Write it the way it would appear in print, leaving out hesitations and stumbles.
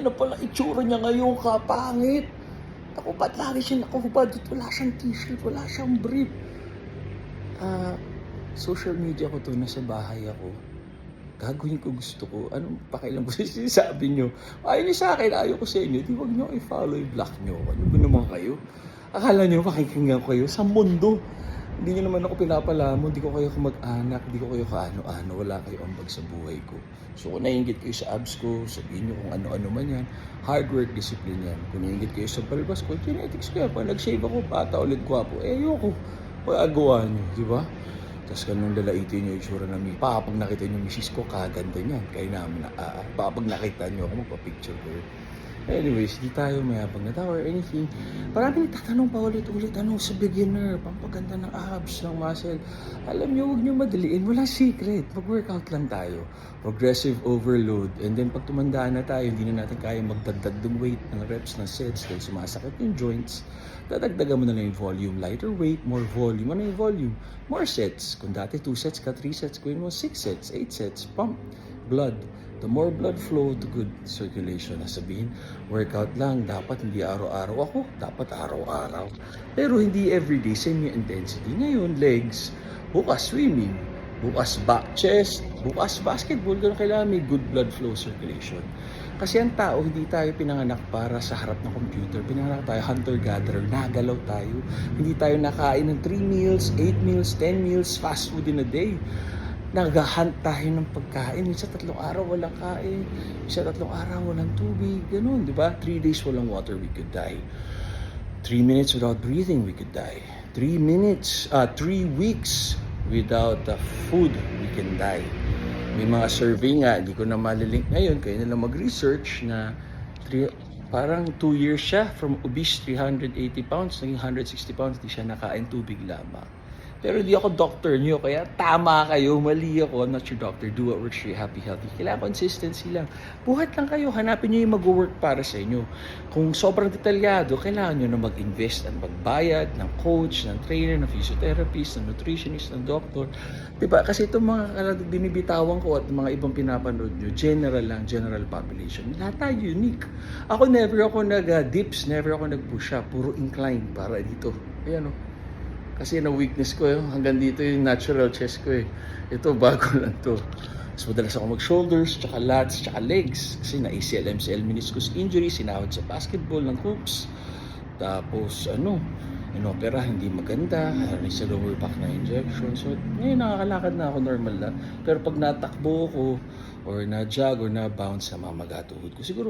Yan na pala itsura niya ngayon, kapangit. Ako, ba't lagi siya nakahubad? Wala siyang t-shirt, wala siyang brief. Social media ko to, nasa bahay ako. Gagawin ko gusto ko. Anong pakialam ko sa sinasabi nyo? Ayaw niyo sa akin, ayaw ko sa inyo. Di wag nyo i-follow, i-block nyo. Ano ba naman kayo? Akala nyo pakikinggan ko kayo sa mundo. Hindi nyo naman ako pinapalamon. Hindi ko kayo kamag-anak. Hindi ko kayo kaano-ano. Wala kayo ambag sa buhay ko. So kung naiingit kayo sa abs ko, sabihin nyo kung ano-ano man yan. Hard work, discipline yan. Kung naiingit kayo sa balbas ko, genetics ko yan. Pag nag-shave ako, bata ulit gwapo. Ayoko. Pag-agawa nyo, di ba? Tapos ganun lalaitin nyo yung itsura namin. Pag nakita nyo yung misis ko, kaganda niyan. Kaya namin pag nakita nyo ako, magpa-picture ko. Anyways, di tayo mayabang na tao or anything. Maraming tatanong pa ulit-ulit, sa beginner, pampaganda ng abs, ng muscle. Alam nyo, huwag nyo madaliin. Wala secret. Mag-workout lang tayo. Progressive overload. And then pag tumandaan na tayo, hindi na natin kaya magdagdag ng weight, ng reps, ng sets, dahil sumasakit yung joints. Dadagdagan mo na lang yung volume. Lighter weight, more volume. Ano yung volume? More sets. Kung dati 2 sets ka, 3 sets, gawin mo 6 sets, 8 sets. Pump. Blood. The more blood flow to good circulation. Sabihin, workout lang. Dapat hindi araw-araw ako. Dapat araw-araw. Pero hindi everyday. Same yung intensity. Ngayon, legs. Bukas swimming. Bukas back chest. Bukas basketball. Ganun kailangan may good blood flow circulation. Kasi ang tao, hindi tayo pinanganak para sa harap ng computer. Pinanganak tayo hunter-gatherer. Nagalaw tayo. Hindi tayo nakain ng 3 meals, 8 meals, 10 meals, fast food in a day. Nag-hunt tayo ng pagkain. Isa 3 araw walang kain. Isa 3 araw walang tubig. Ganun, di ba? 3 days walang water, we could die. 3 minutes without breathing, we could die. 3 weeks without food, we can die. May mga survey nga, hindi ko na malilink ngayon, kaya na lang mag-research na parang 2 years siya, from obese 380 pounds, naging 160 pounds, di siya nakain tubig lamang. Pero di ako doctor niyo, kaya tama kayo, mali ako. I'm not your doctor. Do what works for you, happy, healthy. Kailangan consistency lang. Buhat lang kayo, hanapin niyo yung mag-work para sa inyo. Kung sobrang detalyado, kailangan niyo na mag-invest at magbayad ng coach, ng trainer, ng physiotherapist, ng nutritionist, ng doctor. Diba? Kasi itong mga binibitawan ko at mga ibang pinapanood niyo, general lang, general population. Lahat tayo unique. Ako never ako nag-dips, never ako nag-push up. Puro incline para dito. Ayan o. Kasi na weakness ko hanggang dito yung natural chest ko . Ito, bago lang to. Mas madalas ako mag-shoulders, tsaka lats, tsaka legs. Kasi na ACL, MCL, meniscus injury, sinahod sa basketball ng hoops. Tapos, inopera, hindi maganda. Sa lower back na injection. So, ngayon nakakalakad na ako, normal na. Pero pag natakbo ko, or na-jog, or na-bounce, sa mamagatuhod ko. Siguro,